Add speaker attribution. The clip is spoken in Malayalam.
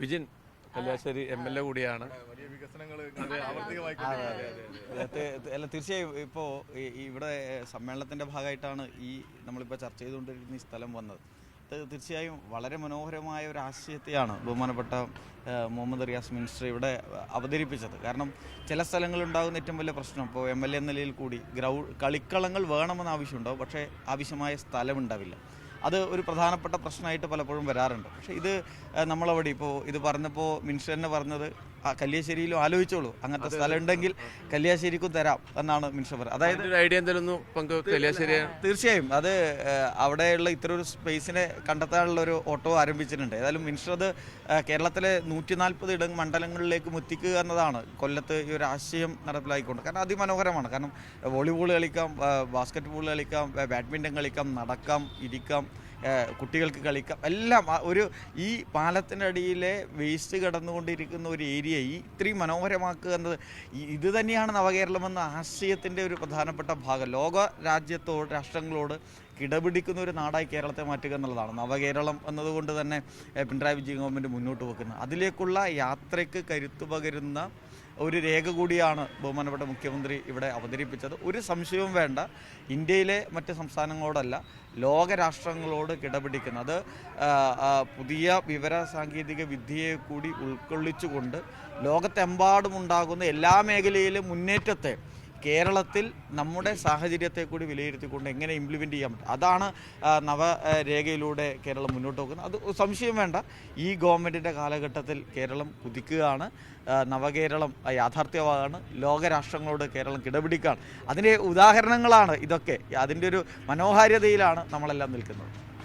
Speaker 1: വിജിൻ കല്യാശ്ശേരി MLA കൂടിയാണ്.
Speaker 2: അല്ല, തീർച്ചയായും ഇപ്പോൾ ഇവിടെ സമ്മേളനത്തിൻ്റെ ഭാഗമായിട്ടാണ് നമ്മളിപ്പോൾ ചർച്ച ചെയ്തുകൊണ്ടിരിക്കുന്ന ഈ സ്ഥലം വന്നത്. തീർച്ചയായും വളരെ മനോഹരമായ ഒരു ആശയത്തെയാണ് ബഹുമാനപ്പെട്ട മുഹമ്മദ് റിയാസ് മിനിസ്റ്റർ ഇവിടെ അവതരിപ്പിച്ചത്. കാരണം ചില സ്ഥലങ്ങളുണ്ടാകുന്ന ഏറ്റവും വലിയ പ്രശ്നം ഇപ്പോൾ MLA എന്ന നിലയിൽ കൂടി കളിക്കളങ്ങൾ വേണമെന്ന് ആവശ്യമുണ്ടാവും, പക്ഷേ ആവശ്യമായ സ്ഥലമുണ്ടാവില്ല. അത് ഒരു പ്രധാനപ്പെട്ട പ്രശ്നമായിട്ട് പലപ്പോഴും വരാറുണ്ട്. പക്ഷേ ഇത് നമ്മളവിടെ ഇപ്പോൾ ഇത് പറഞ്ഞപ്പോൾ മിനിസ്റ്റർ തന്നെ പറഞ്ഞത് കല്യാശ്ശേരിയിലും ആലോചിച്ചോളൂ, അങ്ങനത്തെ സ്ഥലം ഉണ്ടെങ്കിൽ കല്യാശ്ശേരിക്കും തരാം എന്നാണ് മിനിസ്റ്റർ പറയുന്നത്.
Speaker 1: അതായത് ഒരു ഐഡിയ എന്തെങ്കിലും കല്യാശ്ശേരി
Speaker 2: തീർച്ചയായും അത് അവിടെയുള്ള ഇത്ര ഒരു സ്പേസിനെ കണ്ടെത്താനുള്ള ഒരു ഓട്ടോ ആരംഭിച്ചിട്ടുണ്ട്. ഏതായാലും മിനിസ്റ്റർ അത് കേരളത്തിലെ 140 മണ്ഡലങ്ങളിലേക്ക് എത്തിക്കുക എന്നതാണ് കൊല്ലത്ത് ഈ ഒരു ആശയം നടപ്പിലാക്കിക്കൊണ്ട്. കാരണം അതിമനോഹരമാണ്. കാരണം വോളിബോൾ കളിക്കാം, ബാസ്കറ്റ് ബോൾ കളിക്കാം, ബാഡ്മിൻ്റൺ കളിക്കാം, നടക്കാം, ഇരിക്കാം, കുട്ടികൾക്ക് കളിക്കാം, എല്ലാം ഈ പാലത്തിൻ്റെ അടിയിലെ വേസ്റ്റ് കടന്നുകൊണ്ടിരിക്കുന്ന ഒരു ഏരിയ ഇത്രയും മനോഹരമാക്കുക എന്നത് ഇത് തന്നെയാണ് നവകേരളം എന്ന ആശയത്തിൻ്റെ ഒരു പ്രധാനപ്പെട്ട ഭാഗം. ലോക രാഷ്ട്രങ്ങളോട് കിടപിടിക്കുന്ന ഒരു നാടായി കേരളത്തെ മാറ്റുക എന്നുള്ളതാണ് നവകേരളം എന്നതുകൊണ്ട് തന്നെ പിണറായി വിജയൻ ഗവൺമെൻറ് മുന്നോട്ട് വെക്കുന്നത്. അതിലേക്കുള്ള യാത്രയ്ക്ക് കരുത്തു പകരുന്ന ഒരു രേഖ കൂടിയാണ് ബഹുമാനപ്പെട്ട മുഖ്യമന്ത്രി ഇവിടെ അവതരിപ്പിച്ചത്. ഒരു സംശയവും വേണ്ട, ഇന്ത്യയിലെ മറ്റ് സംസ്ഥാനങ്ങളോടല്ല ലോകരാഷ്ട്രങ്ങളോട് കിടപിടിക്കുന്നത് പുതിയ വിവര സാങ്കേതിക വിദ്യയെ കൂടി ഉൾക്കൊള്ളിച്ചുകൊണ്ട് ലോകത്തെമ്പാടുമുണ്ടാകുന്ന എല്ലാ മേഖലയിലും മുന്നേറ്റത്തെ കേരളത്തിൽ നമ്മുടെ സാഹചര്യത്തെ കൂടി വിലയിരുത്തിക്കൊണ്ട് എങ്ങനെ ഇംപ്ലിമെൻ്റ് ചെയ്യാൻ പറ്റും, അതാണ് നവരേഖയിലൂടെ കേരളം മുന്നോട്ട് പോകുന്നത്. അത് സംശയം വേണ്ട, ഈ ഗവൺമെൻറ്റിൻ്റെ കാലഘട്ടത്തിൽ കേരളം കുതിക്കുകയാണ്, നവകേരളം യാഥാർത്ഥ്യമാകാണ്, ലോകരാഷ്ട്രങ്ങളോട് കേരളം കിടപിടിക്കുകയാണ്. അതിൻ്റെ ഉദാഹരണങ്ങളാണ് ഇതൊക്കെ. അതിൻ്റെ ഒരു മനോഹാരിതയിലാണ് നമ്മളെല്ലാം നിൽക്കുന്നത്.